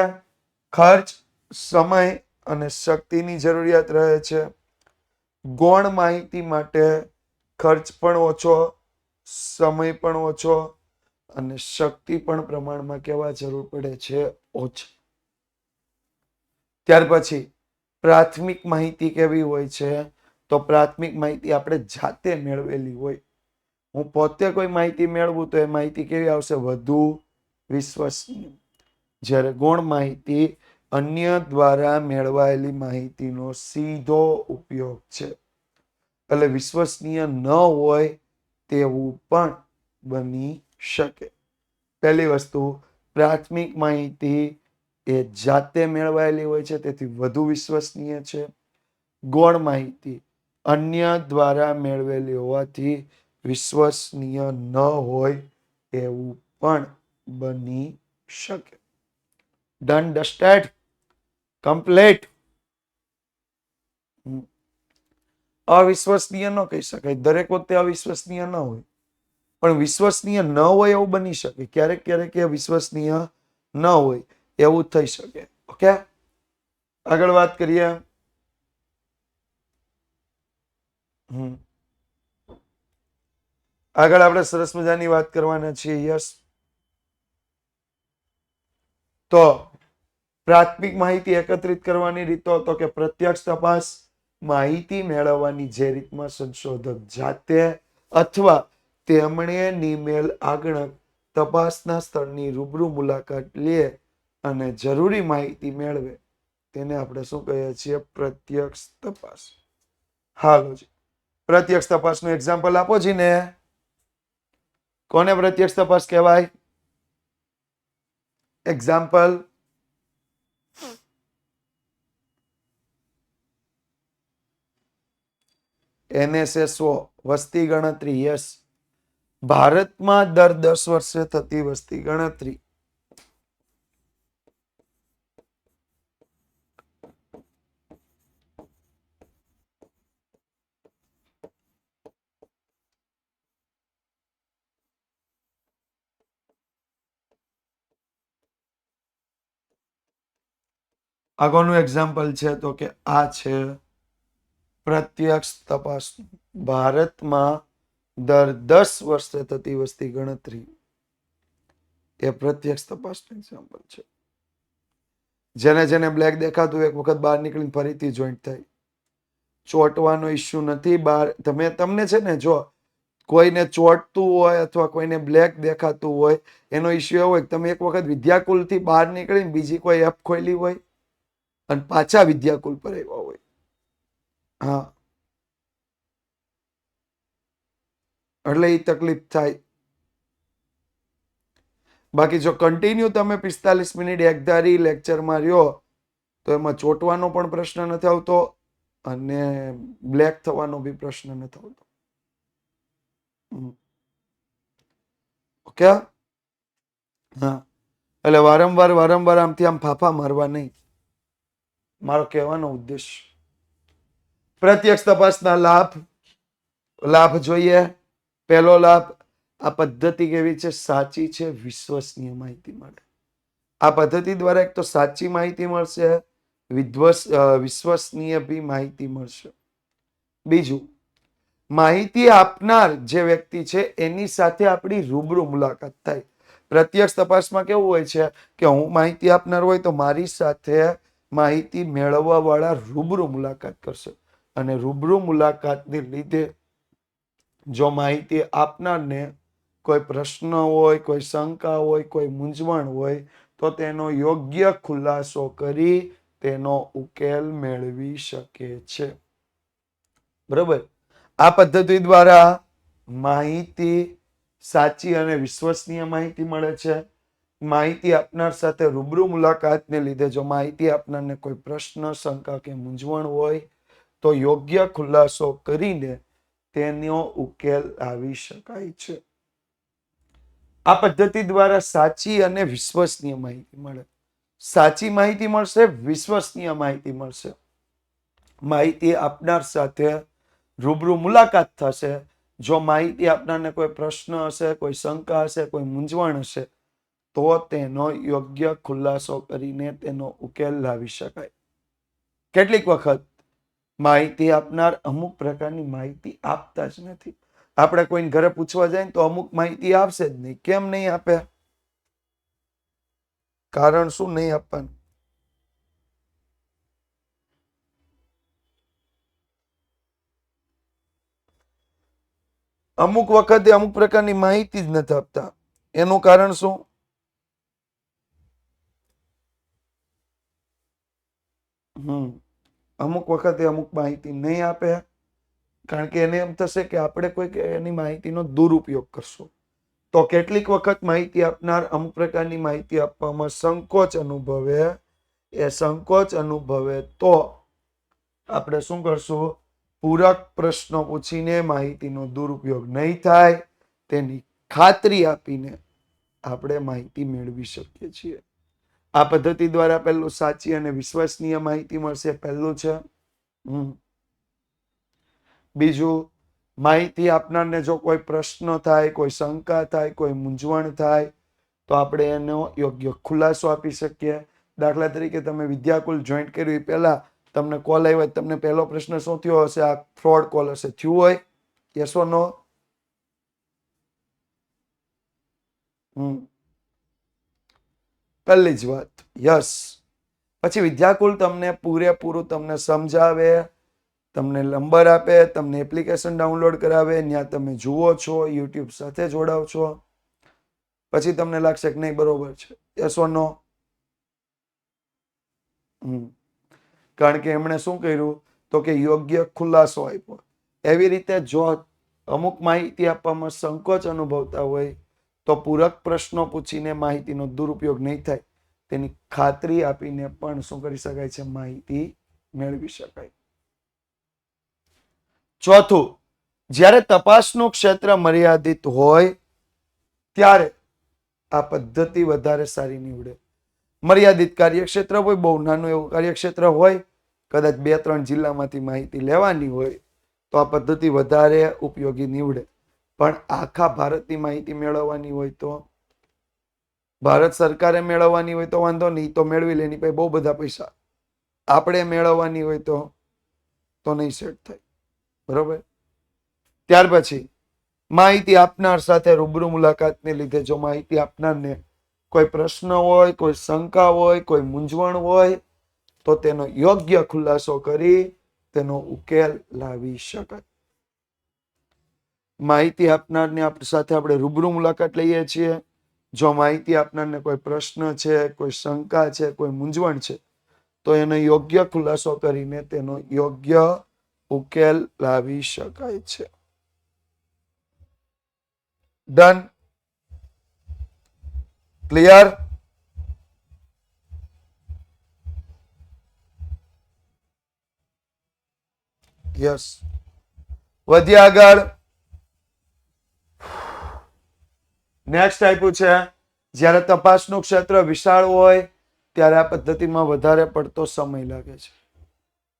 ખર્ચ, સમય અને શક્તિની જરૂરિયાત રહે છે. ગૌણ માહિતી માટે ખર્ચ પણ ઓછો, સમય પણ ઓછો અને શક્તિ પણ પ્રમાણમાં કેવા જરૂર પડે છે? ઓછી. ત્યાર પછી પ્રાથમિક માહિતી કેવી હોય છે? તો પ્રાથમિક માહિતી આપણે જાતે મેળવેલી હોય. હું પોતે કોઈ માહિતી મેળવું તો એ માહિતી કેવી આવશે? વધુ વિશ્વસનીય. જ્યારે ગૌણ માહિતી અન્ય દ્વારા મેળવાયેલી માહિતીનો સીધો ઉપયોગ છે. એટલે વિશ્વસનીય ન હોય તેવું પણ બની શકે. પહેલી વસ્તુ, પ્રાથમિક માહિતી એ જાતે મેળવાયેલી હોય છે, તેથી વધુ વિશ્વસનીય છે. ગૌણ માહિતી અન્ય દ્વારા મેળવેલી હોવાથી વિશ્વસનીય ન હોય એવું પણ બની શકે. ડન? ડસ્ટેડ? કમ્પ્લીટ? અવિશ્વસનીય ન કહી શકાય. દરેક વખતે અવિશ્વસનીય ન હોય, પણ વિશ્વસનીય ન હોય એવું બની શકે. ક્યારેક ક્યારેક એ વિશ્વસનીય ન હોય એવું થઈ શકે. ઓકે, આગળ વાત કરીએ. આગળ આપણે સરસ મજાની વાત કરવાના છીએ. યસ, તો પ્રાથમિક માહિતી એકત્રિત કરવાની રીતો તો કે પ્રત્યક્ષ તપાસ, માહિતી મેળવવાની જે રીતમાં સંશોધક જાતે અથવા તેમણે નિમેલ આગળ તપાસના સ્થળની રૂબરૂ મુલાકાત લે અને જરૂરી માહિતી મેળવે, તેને આપણે શું કહીએ છીએ? પ્રત્યક્ષ તપાસ. હાલો જી, પ્રત્યક્ષ તપાસનું એક્ઝામ્પલ આપો જી ને. કોને પ્રત્યક્ષ તપાસ કહેવાય? એક્ઝામ્પલ. NSSO વસ્તી ગણતરી. યસ, ભારતમાં દર 10 વર્ષે થતી વસ્તી ગણતરી. આગળનું એક્ઝામ્પલ છે તો કે આ છે પ્રત્યક્ષ તપાસ. ભારતમાં દર 10 વર્ષે થતી વસ્તી ગણતરી એ પ્રત્યક્ષ તપાસનું એક્ઝામ્પલ છે. જેને જેને બ્લેક દેખાતું એક વખત બહાર નીકળીને ફરીથી જોઈન્ટ થાય. ચોંટવાનો ઇસ્યુ નથી. બહાર તમને છે ને, જો કોઈને ચોંટતું હોય અથવા કોઈને બ્લેક દેખાતું હોય, એનો ઇસ્યુ એવો હોય કે તમે એક વખત વિદ્યાકુલથી બહાર નીકળીને બીજી કોઈ એપ ખોલી હોય અને પાછા વિદ્યાકુલ પર આવ્યા હોય. હા, એટલે એ તકલીફ થાય. બાકી જો કન્ટિન્યુ તમે 45 મિનિટ એકધારી લેક્ચરમાં રહ્યો તો એમાં ચોંટવાનો પણ પ્રશ્ન નથી આવતો અને બ્લેક થવાનો બી પ્રશ્ન નથી આવતો. ઓકે. હા, એટલે વારંવાર આમથી આમ ફાફા મારવા નહીં, મારો કહેવાનો ઉદ્દેશ. પ્રત્યક્ષ તપાસના લાભ જોઈએ. પહેલો લાભ, આ પદ્ધતિ કેવી છે? સાચી છે, વિશ્વસનીય માહિતી મળે. આ પદ્ધતિ દ્વારા એક તો સાચી માહિતી મળશે, વિશ્વસનીય બી માહિતી મળશે. બીજું, માહિતી આપનાર જે વ્યક્તિ છે એની સાથે આપણી રૂબરૂ મુલાકાત થાય. પ્રત્યક્ષ તપાસમાં કેવું હોય છે કે હું માહિતી આપનાર હોય તો મારી સાથે માહિતી મેળવવા વાળા રૂબરૂ મુલાકાત કરશે અને રૂબરૂ મુલાકાતને લીધે જો માહિતી આપનારને કોઈ પ્રશ્ન હોય, કોઈ શંકા હોય, કોઈ મૂંઝવણ હોય તો તેનો યોગ્ય ખુલાસો કરી તેનો ઉકેલ મેળવી શકે છે. બરોબર. આ પદ્ધતિ દ્વારા માહિતી સાચી અને વિશ્વસનીય માહિતી મળે છે. માહિતી આપનાર સાથે રૂબરૂ મુલાકાતને લીધે જો માહિતી આપનારને કોઈ પ્રશ્ન, શંકા કે મૂંઝવણ હોય તો યોગ્ય ખુલાસો કરીને તેનો ઉકેલ આવી શકાય છે. આ પદ્ધતિ દ્વારા સાચી અને વિશ્વસનીય માહિતી મળે. સાચી માહિતી મળશે, વિશ્વસનીય માહિતી મળશે. માહિતી આપનાર સાથે રૂબરૂ મુલાકાત થશે. જો માહિતી આપનારને કોઈ પ્રશ્ન હશે, કોઈ શંકા હશે, કોઈ મૂંઝવણ હશે તો તેનો યોગ્ય ખુલાસો કરીને તેનો ઉકેલ લાવી શકાય. કેટલીક વખત માહિતી આપનાર અમુક પ્રકારની માહિતી આપતા જ નથી. આપણે કોઈને ઘરે પૂછવા જાય તો અમુક માહિતી આપશે જ નહીં. કેમ નહીં આપે? કારણ શું નહીં આપવાનું? અમુક વખતે અમુક પ્રકારની માહિતી જ નથી આપતા. એનું કારણ શું? અમુક વખતે અમુક માહિતી નહીં આપે કારણ કે એને એમ થશે કે આપણે કોઈ એની માહિતીનો દુરુપયોગ કરશું. તો કેટલીક વખત માહિતી આપનાર અમુક પ્રકારની માહિતી આપવામાં સંકોચ અનુભવે. એ સંકોચ અનુભવે તો આપણે શું કરશું? પૂરક પ્રશ્નો પૂછીને માહિતીનો દુરુપયોગ નહીં થાય તેની ખાતરી આપીને આપણે માહિતી મેળવી શકીએ છીએ. આ પદ્ધતિ દ્વારા પહેલું સાચી અને વિશ્વસનીય માહિતી મળશે. પહેલું છે. બીજું, માહિતી આપનારને જો કોઈ પ્રશ્ન થાય, કોઈ શંકા થાય, કોઈ મૂંઝવણ થાય તો આપણે એનો યોગ્ય ખુલાસો આપી શકીએ. દાખલા તરીકે તમે વિદ્યાકુલ જોઈન્ટ કર્યું પહેલા તમને કોલ આવ્યો, તમને પહેલો પ્રશ્ન શું થયો હશે? આ ફ્રોડ કોલ હશે. થયું હોય? યસ ઓર નો? પહેલી જ વાત યસ. પછી વિદ્યાકુલ તમને પૂરેપૂરું તમને સમજાવે, તમને નંબર આપે, તમને એપ્લિકેશન ડાઉનલોડ કરાવે, ત્યાં તમે જુઓ છો, યુટ્યુબ સાથે જોડાવ છો. પછી તમને લાગશે કે નહીં બરોબર છે. યસ ઓર નો? કારણ કે એમણે શું કર્યું તો કે યોગ્ય ખુલાસો આપ્યો. એવી રીતે જો અમુક માહિતી આપવામાં સંકોચ અનુભવતા હોય તો પૂરક પ્રશ્નો પૂછીને માહિતીનો દુરુપયોગ નહીં થાય તેની ખાતરી આપીને પણ શું કરી શકાય છે, માહિતી મેળવી શકાય. ચોથું, જ્યારે તપાસનું ક્ષેત્ર મર્યાદિત હોય ત્યારે આ પદ્ધતિ વધારે સારી નીવડે. મર્યાદિત કાર્યક્ષેત્ર હોય, બહુ નાનું એવું કાર્યક્ષેત્ર હોય, કદાચ 2-3 જિલ્લામાંથી માહિતી લેવાની હોય તો આ પદ્ધતિ વધારે ઉપયોગી નીવડે. પણ આખા ભારતની માહિતી મેળવવાની હોય તો, ભારત સરકારે મેળવવાની હોય તો વાંધો નહીં, તો મેળવી લે, એની પાસે બહુ બધા પૈસા. આપણે મેળવવાની હોય તો નહીં સેટ થાય. બરોબર. ત્યાર પછી માહિતી આપનાર સાથે રૂબરૂ મુલાકાતને લીધે જો માહિતી આપનારને કોઈ પ્રશ્ન હોય, કોઈ શંકા હોય, કોઈ મૂંઝવણ હોય તો તેનો યોગ્ય ખુલાસો કરી તેનો ઉકેલ લાવી શકાય. માહિતી આપનારને સાથે આપણે રૂબરૂ મુલાકાત લઈએ છીએ. જો માહિતી આપનારને કોઈ પ્રશ્ન છે, કોઈ શંકા છે, કોઈ મૂંઝવણ છે તો એનો યોગ્ય ખુલાસો કરીને તેનો યોગ્ય ઉકેલ લાવી શકાય છે. ડન? ક્લિયર? યસ. વધીએ આગળ. નેક્સ્ટ આપ્યું છે, જ્યારે તપાસનું ક્ષેત્ર વિશાળ હોય ત્યારે આ પદ્ધતિમાં વધારે પડતો સમય લાગે છે.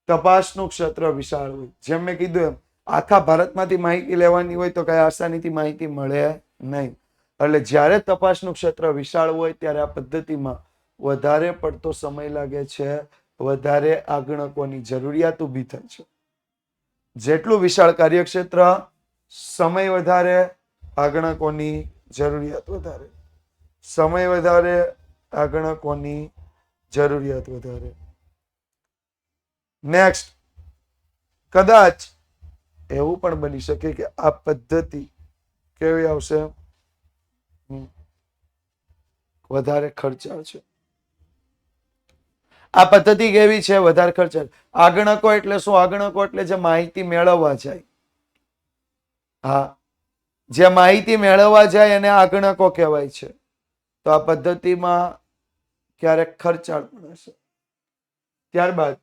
તપાસનું ક્ષેત્ર વિશાળ હોય, જેમ મેં કીધું એમ આખા ભારતમાંથી માહિતી લેવાની હોય તો કઈ આસાનીથી માહિતી મળે નહીં. એટલે જ્યારે તપાસનું ક્ષેત્ર વિશાળ હોય ત્યારે આ પદ્ધતિમાં વધારે પડતો સમય લાગે છે, વધારે આગણકોની જરૂરિયાત ઊભી થાય છે. જેટલું વિશાળ કાર્યક્ષેત્ર, સમય વધારે, આગણકોની જરૂરિયાત વધારે. સમય વધારે, આગણકોની જરૂરિયાત વધારે. નેક્સ્ટ, કદાચ એવું પણ બની શકે કે આ પદ્ધતિ કેવી આવશે, વધારે ખર્ચાળ છે. આ પદ્ધતિ કેવી છે, વધારે ખર્ચાળ. આગણકો એટલે શું? આગણકો એટલે જે માહિતી મેળવવા જાય. હા, જે માહિતી મેળવવા જાય એને આગણકો કહેવાય છે. તો આ પદ્ધતિમાં ક્યારેક ખર્ચાળ પણ હશે. ત્યારબાદ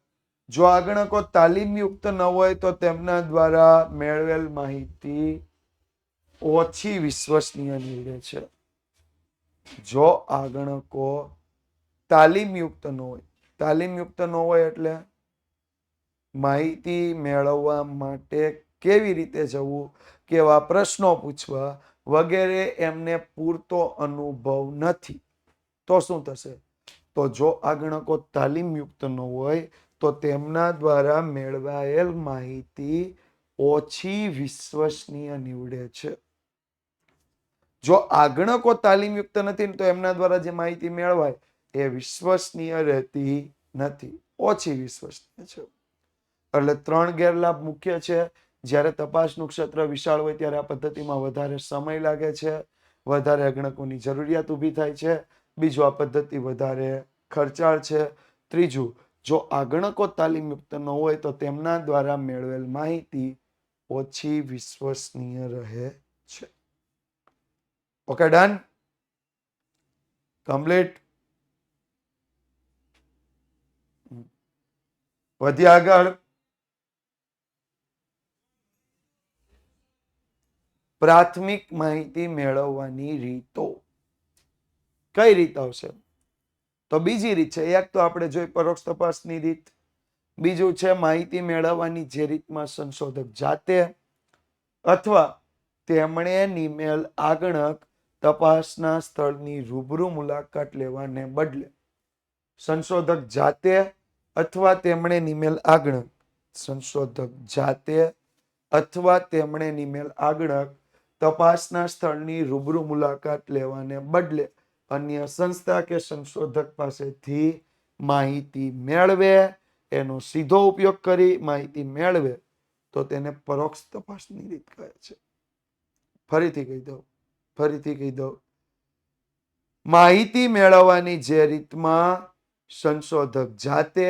જો આગણકો તાલીમયુક્ત ન હોય તો તેમના દ્વારા મેળવેલ માહિતી ઓછી વિશ્વસનીય નીવડે છે. જો આગણકો તાલીમયુક્ત ન હોય, તાલીમયુક્ત ન હોય એટલે માહિતી મેળવવા માટે કેવી રીતે જવું, કેવા પ્રશ્નો પૂછવા વગેરે એમને પૂરતો અનુભવ નથી તો શું થશે? તો જો આગણકો તાલીમયુક્ત ન હોય તો તેમના દ્વારા મેળવાયેલ માહિતી ઓછી વિશ્વસનીય નીવડે છે. જો આગણકો તાલીમયુક્ત નથી તો એમના દ્વારા જે માહિતી મેળવાય એ વિશ્વસનીય રહેતી નથી, ઓછી વિશ્વસનીય છે. એટલે 3 ગેરલાભ મુખ્ય છે. જ્યારે તપાસનું ક્ષેત્ર વિશાળ હોય ત્યારે આ પદ્ધતિમાં વધારે સમય લાગે છે, વધારે આગણકોની જરૂરિયાત ઊભી થાય છે. બીજું, આ પદ્ધતિ વધારે ખર્ચાળ છે. ત્રીજું, જો આગણકો તાલીમયુક્ત ન હોય તો તેમના દ્વારા મેળવેલ માહિતી ઓછી વિશ્વસનીય રહે છે. Okay, done? કમ્પ્લીટ? વધી આગળ. પ્રાથમિક માહિતી મેળવવાની રીતો. કઈ રીત આવશે? તો બીજી રીત છે. એક તો આપણે જોઈ પરોક્ષ તપાસની રીત. બીજું છે માહિતી મેળવવાની જે રીતમાં સંશોધક જાતે અથવા તેમણે નિમેલ આગણક તપાસના સ્થળની રૂબરૂ મુલાકાત લેવાને બદલે સંશોધક જાતે અથવા તેમણે નિમેલ આગણક, સંશોધક જાતે અથવા તેમણે નિમેલ આગણક તપાસના સ્થળની રૂબરૂ મુલાકાત લેવાને બદલે અન્ય સંસ્થા કે સંશોધક પાસેથી માહિતી મેળવે, એનો સીધો ઉપયોગ કરી માહિતી મેળવે તો તેને પરોક્ષ તપાસની રીત કહે છે. ફરીથી કહી દઉં. માહિતી મેળવવાની જે રીતમાં સંશોધક જાતે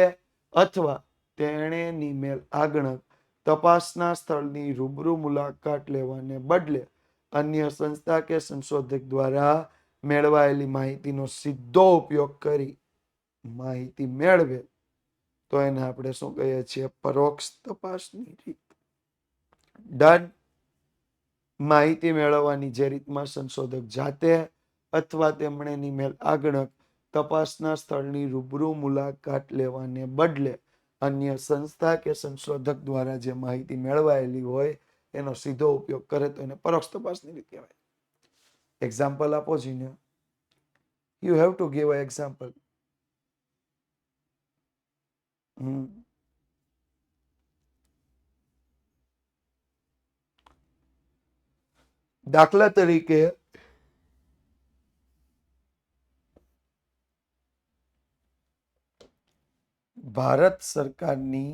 અથવા તેણે નિમેલ આગણક તપાસના સ્થળની રૂબરૂ મુલાકાત લેવાને બદલે અન્ય સંસ્થા કે સંશોધક દ્વારા મેળવાયેલી માહિતીનો સીધો ઉપયોગ કરી માહિતી મેળવે તો એને આપણે શું કહીએ છીએ? પરોક્ષ તપાસની રીત. ડન. માહિતી મેળવવાની જે રીતમાં સંશોધક જાતે અથવા તેમણે મેલ આગળ તપાસના સ્થળની રૂબરૂ મુલાકાત લેવાને બદલે અન્ય સંસ્થા કે સંશોધક દ્વારા જે માહિતી મેળવાયેલી હોય એનો સીધો ઉપયોગ કરે તો એને પરોક્ષ તપાસની રીત કહેવાય. એક્ઝામ્પલ આપો જીને. You have to give a example. દાખલા તરીકે ભારત સરકારની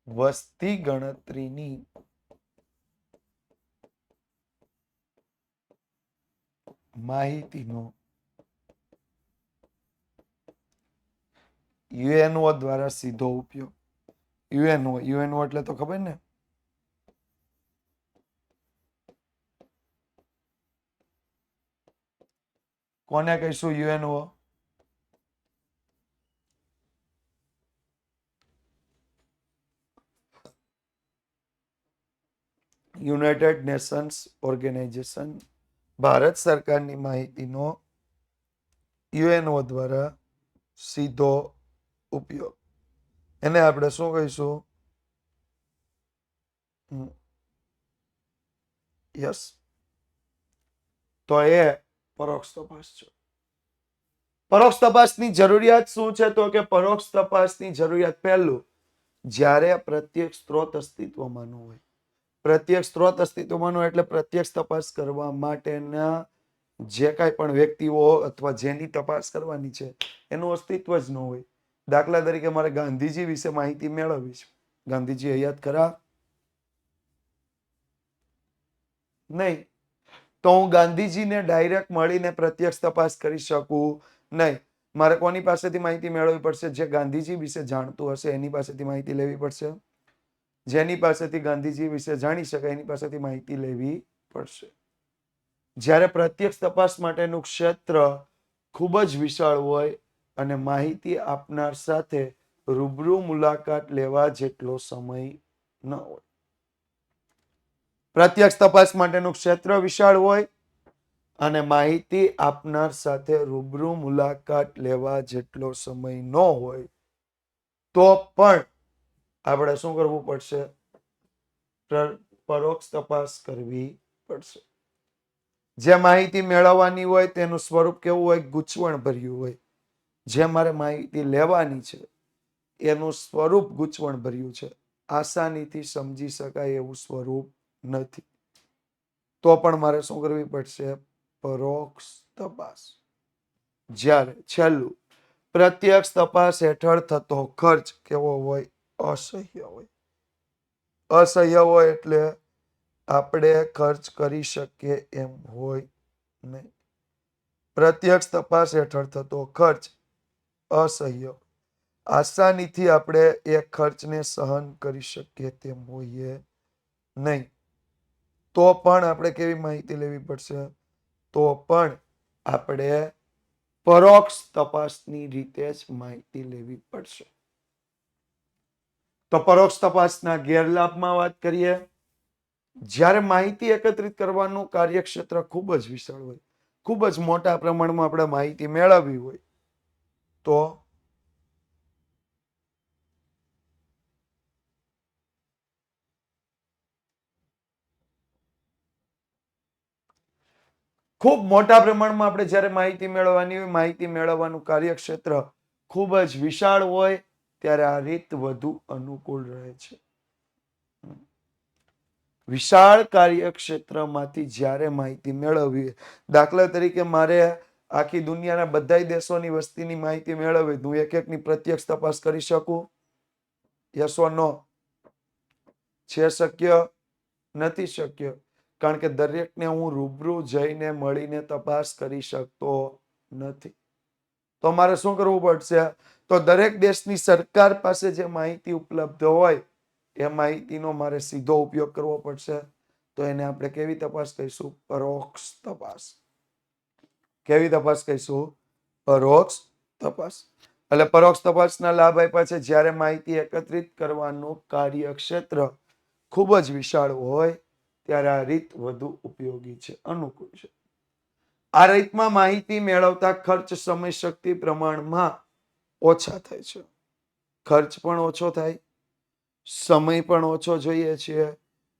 વસ્તી ગણતરીની માહિતીનો યુએનઓ દ્વારા સીધો ઉપયોગ. યુએનઓ એટલે તો ખબર ને? કોને કહીશું UNO? United Nations Organisation. Bharat સરકારની માહિતીનો યુએનઓ દ્વારા સીધો ઉપયોગ. એને આપણે શું કહીશું? યસ. તો એ પરોક્ષ તપાસ છે. પરોક્ષ તપાસની જરૂરિયાત શું છે? તો કે પરોક્ષ તપાસની જરૂરિયાત પહેલું, જ્યારે પ્રત્યક્ષ સ્ત્રોત અસ્તિત્વમાં ન હોય. પ્રત્યક્ષ સ્ત્રોત અસ્તિત્વમાં ન એટલે પ્રત્યક્ષ તપાસ કરવા માટેના જે કાંઈ પણ વ્યક્તિઓ અથવા જેની તપાસ કરવાની છે એનું અસ્તિત્વ જ ન હોય. દાખલા તરીકે મારે ગાંધીજી વિશે માહિતી મેળવવી છે. ગાંધીજી હયાત ખરા? નહીં. તો હું ગાંધીજીને ડાયરેક્ટ મળીને પ્રત્યક્ષ તપાસ કરી શકું નહીં. મારે કોની પાસેથી માહિતી મેળવવી પડશે? જે ગાંધીજી વિશે જાણતું હશે એની પાસેથી માહિતી લેવી પડશે. જેની પાસેથી ગાંધીજી વિશે જાણી શકાય એની પાસેથી માહિતી લેવી પડશે. જ્યારે પ્રત્યક્ષ તપાસ માટેનું ક્ષેત્ર ખૂબ જ વિશાળ હોય અને માહિતી આપનાર સાથે રૂબરૂ મુલાકાત લેવા જેટલો સમય ન હોય. પ્રત્યક્ષ તપાસ માટેનું ક્ષેત્ર વિશાળ હોય અને માહિતી આપનાર સાથે રૂબરૂ મુલાકાત લેવા જેટલો સમય ન હોય તો પણ આપણે શું કરવું પડશે? પરોક્ષ તપાસ કરવી પડશે. જે માહિતી મેળવવાની હોય તેનું સ્વરૂપ કેવું હોય? ગૂંચવણ ભર્યું હોય. જે મારે માહિતી લેવાની છે એનું સ્વરૂપ ગૂંચવણ ભર્યું છે. આસાનીથી સમજી શકાય એવું સ્વરૂપ નથી. તો પણ મારે શું કરવી પડશે? પરોક્ષ તપાસ. જ્યારે છેલ્લું, પ્રત્યક્ષ તપાસ હેઠળ થતો ખર્ચ કેવો હોય? અસહ્ય હોય. અસહ્ય હોય એટલે આપણે ખર્ચ કરી શકીએ એમ હોય નહીં. પ્રત્યક્ષ તપાસ હેઠળ થતો ખર્ચ અસહ્ય. આસાનીથી આપણે એ ખર્ચને સહન કરી શકીએ તેમ હોઈએ નહીં. તો પણ આપણે કેવી માહિતી લેવી પડશે? તો પણ આપણે પરોક્ષ તપાસની રીતે જ માહિતી લેવી પડશે. તો પરોક્ષ તપાસના ગેરલાભમાં વાત કરીએ. જ્યારે માહિતી એકત્રિત કરવાનું કાર્યક્ષેત્ર ખૂબ જ વિશાળ હોય, ખૂબ જ મોટા પ્રમાણમાં આપણે માહિતી મેળવવી હોય તો ખૂબ મોટા પ્રમાણમાં આપણે જ્યારે માહિતી મેળવવાની હોય, માહિતી મેળવવાનું કાર્યક્ષેત્ર ખૂબ જ વિશાળ હોય ત્યારે આ રીત વધુ અનુકૂળ રહે છે. વિશાળ કાર્યક્ષેત્રમાંથી જ્યારે માહિતી મેળવવી, દાખલા તરીકે મારે આખી દુનિયાના બધા દેશોની વસ્તીની માહિતી મેળવવી, હું એક એકની પ્રત્યક્ષ તપાસ કરી શકું? યસ ઓર નો? છે શક્ય? નથી શક્ય. કારણ કે દરેકને હું રૂબરૂ જઈને મળીને તપાસ કરી શકતો નથી. તો મારે શું કરવું પડશે? તો દરેક દેશની સરકાર પાસે જે માહિતી ઉપલબ્ધ હોય એ માહિતીનો મારે સીધો ઉપયોગ કરવો પડશે. તો એને આપણે કેવી તપાસ કહીશું? પરોક્ષ તપાસ. કેવી તપાસ કહીશું? પરોક્ષ તપાસ. એટલે પરોક્ષ તપાસના લાભ આપ્યા છે. જ્યારે માહિતી એકત્રિત કરવાનું કાર્યક્ષેત્ર ખૂબ જ વિશાળ હોય ત્યારે આ રીત વધુ ઉપયોગી છે, અનુકૂળ છે. આ રીતમાં માહિતી મેળવતા ખર્ચ, સમય, શક્તિ પ્રમાણમાં ઓછા થાય છે. ખર્ચ પણ ઓછો થાય, સમય પણ ઓછો જોઈએ છીએ,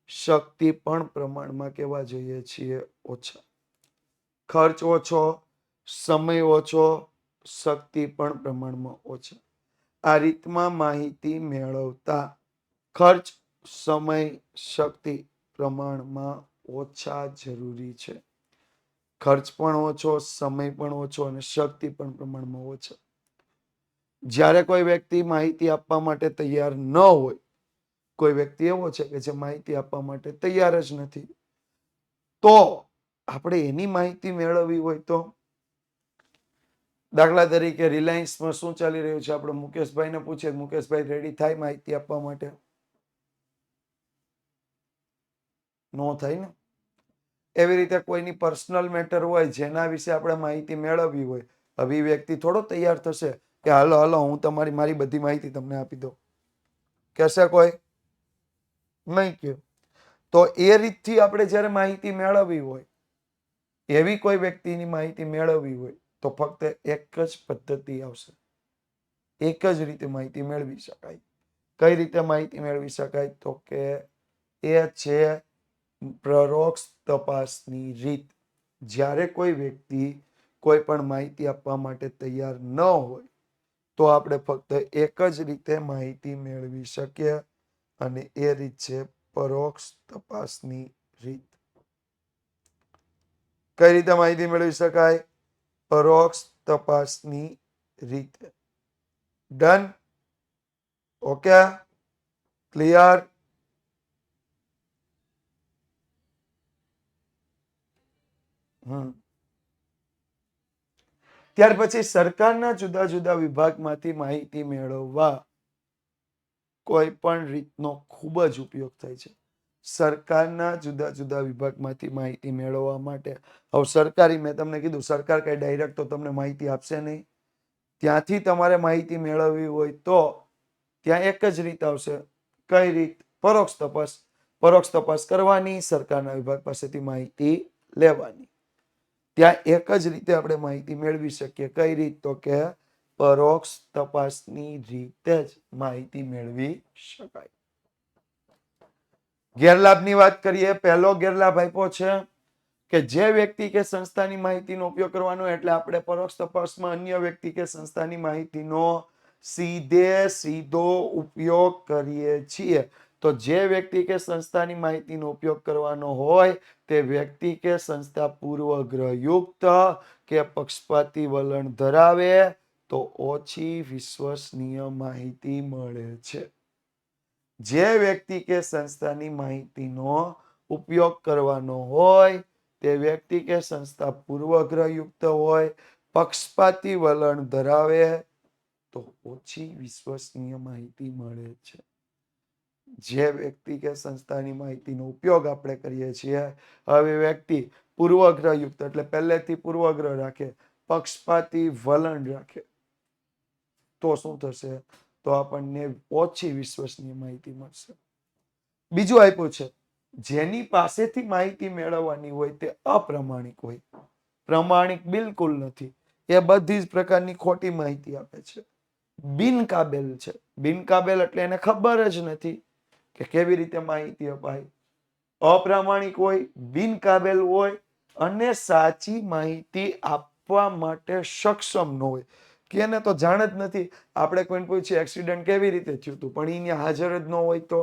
શક્તિ પણ પ્રમાણમાં કેવા જોઈએ છીએ? ઓછા. ખર્ચ ઓછો, સમય ઓછો, શક્તિ પણ પ્રમાણમાં ઓછા. આ રીતમાં માહિતી મેળવતા ખર્ચ, સમય, શક્તિ પ્રમાણમાં ઓછા જરૂરી છે. ખર્ચ પણ ઓછો, સમય પણ ઓછો અને શક્તિ પણ પ્રમાણમાં ઓછા. જ્યારે કોઈ વ્યક્તિ માહિતી આપવા માટે તૈયાર ન હોય, કોઈ વ્યક્તિ એવો છે કે જે માહિતી આપવા માટે તૈયાર જ નથી, તો આપણે એની માહિતી મેળવવી હોય તો દાખલા તરીકે રિલાયન્સમાં શું ચાલી રહ્યું છે આપણે મુકેશભાઈને પૂછીએ, મુકેશભાઈ રેડી થાય માહિતી આપવા માટે? નો થાય ને. એવી રીતે કોઈની પર્સનલ મેટર હોય જેના વિશે આપણે માહિતી મેળવવી હોય, હવે એ વ્યક્તિ થોડો તૈયાર થશે કે હાલો હાલો હું મારી બધી માહિતી તમને આપી દઉં? કહેશે કોઈ? નહીં કે. તો એ રીતથી આપણે જ્યારે માહિતી મેળવવી હોય, એવી કોઈ વ્યક્તિની માહિતી મેળવવી હોય તો ફક્ત એક જ પદ્ધતિ આવશે. એક જ રીતે માહિતી મેળવી શકાય. કઈ રીતે માહિતી મેળવી શકાય? તો કે એ છે પરોક્ષ તપાસની રીત. જ્યારે કોઈ વ્યક્તિ કોઈ પણ માહિતી આપવા માટે તૈયાર ન હોય તો આપણે ફક્ત એક જ રીતે માહિતી મેળવી શકીએ અને એ રીત છે પરોક્ષ તપાસની રીત. કઈ રીતે માહિતી મેળવી શકાય? પરોક્ષ તપાસની રીતે. ડન? ઓકે? ક્લિયર? ત્યાર પછી સરકારના જુદા જુદા વિભાગમાંથી માહિતી મેળવવા કોઈ પણ રીતનો ખૂબ જ ઉપયોગ થાય છે. સરકારના જુદા જુદા વિભાગમાંથી માહિતી મેળવવા માટે, હવે સરકારી, મેં તમને કીધું સરકાર કઈ ડાયરેક્ટ તો તમને માહિતી આપશે નહીં. ત્યાંથી તમારે માહિતી મેળવવી હોય તો ત્યાં એક જ રીત આવશે. કઈ રીત? પરોક્ષ તપાસ. પરોક્ષ તપાસ કરવાની, સરકારના વિભાગ પાસેથી માહિતી લેવાની. ત્યાં એક જ રીતે આપણે માહિતી મેળવી શકીએ. કઈ રીત? તો કે પરોક્ષ તપાસની રીતે જ માહિતી મેળવી શકાય. ગેરલાભની વાત કરીએ. પહેલો ગેરલાભ આપ્યો છે કે જે વ્યક્તિ કે સંસ્થાની માહિતીનો ઉપયોગ કરવાનો, એટલે આપણે પરોક્ષ તપાસમાં અન્ય વ્યક્તિ કે સંસ્થાની માહિતીનો સીધો ઉપયોગ કરીએ છીએ. તો જે વ્યક્તિ કે સંસ્થાની માહિતીનો ઉપયોગ કરવાનો હોય તે વ્યક્તિ કે સંસ્થા પૂર્વગ્રહયુક્ત કે પક્ષપાતી વલણ ધરાવે તો ઓછી વિશ્વસનીય માહિતી મળે છે. જે વ્યક્તિ કે સંસ્થાની માહિતીનો ઉપયોગ કરવાનો હોય તે વ્યક્તિ કે સંસ્થા પૂર્વગ્રહયુક્ત હોય, પક્ષપાતી વલણ ધરાવે તો ઓછી વિશ્વસનીય માહિતી મળે છે. જે વ્યક્તિ કે સંસ્થાની માહિતીનો ઉપયોગ આપણે કરીએ છીએ, હવે વ્યક્તિ પૂર્વગ્રહયુક્ત એટલે પહેલેથી પૂર્વગ્રહ રાખે, પક્ષપાતી વલણ રાખે, તો શું થશે? તો આપણને ઓછી વિશ્વસનીય માહિતી મળશે. બીજું આપ્યું છે, જેની પાસેથી માહિતી મેળવવાની હોય તે અપ્રમાણિક હોય. પ્રમાણિક બિલકુલ નથી, એ બધી જ પ્રકારની ખોટી માહિતી આપે છે. બિનકાબેલ છે. બિનકાબેલ એટલે એને ખબર જ નથી કે કેવી રીતે માહિતી અપાય. અપ્રામાણિક હોય, બિનકાબેલ હોય અને સાચી માહિતી આપવા માટે સક્ષમ ન હોય. કે એને તો જાણ જ નથી. આપણે કોઈને પૂછીએ એક્સિડન્ટ કેવી રીતે થયું હતું, પણ એને હાજર જ ન હોય તો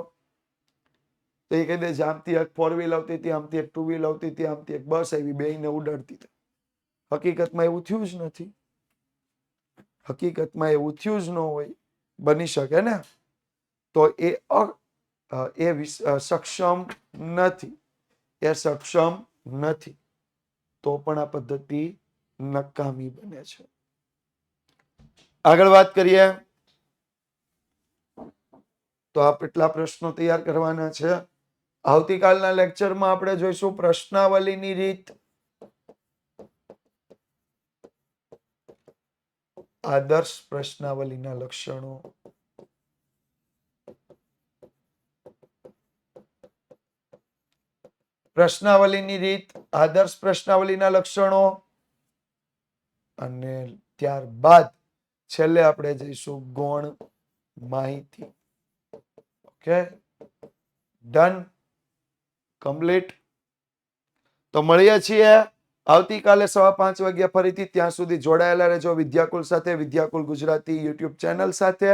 એ કહી દે આમથી એક 4 વ્હીલ આવતી હતી, આમથી એક 2 વ્હીલ આવતી હતી, આમથી એક બસ આવી, બેયને ઉડાડતી હતી. હકીકતમાં એવું થયું જ નથી. હકીકતમાં એવું થયું જ ન હોય. બની શકે ને? તો એ સક્ષમ નથી. એ સક્ષમ નથી. તો પણ આ પદ્ધતિ નકામી બને છે. આગળ વાત કરીએ તો આપ એટલા પ્રશ્નો તૈયાર કરવાના છે. આવતીકાલના લેક્ચરમાં આપણે જોઈશું પ્રશ્નાવલીની રીત, આદર્શ પ્રશ્નાવલીના લક્ષણો, પ્રશ્નાવલીની રીત, આદર્શ પ્રશ્નાવલીના લક્ષણો, અને ત્યારબાદ છેલ્લે આપણે જઈશું ગૌણ માહિતી. Okay, done, complete. તો મળીએ છીએ આવતીકાલે 5:15 વાગ્યા ફરીથી. ત્યાં સુધી જોડાયેલા રહેજો વિદ્યાકુલ સાથે, વિદ્યાકુલ ગુજરાતી યુટ્યુબ ચેનલ સાથે,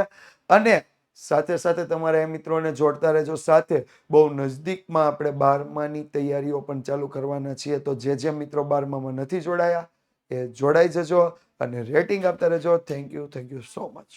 અને સાથે સાથે તમારા મિત્રોને જોડતા રહેજો સાથે. બહુ નજદીકમાં આપણે 12માની તૈયારીઓ પણ ચાલુ કરવાના છીએ. તો જે મિત્રો 12મામાં નથી જોડાયા એ જોડાઈ જજો અને રેટિંગ આપતા રહેજો. Thank you so much.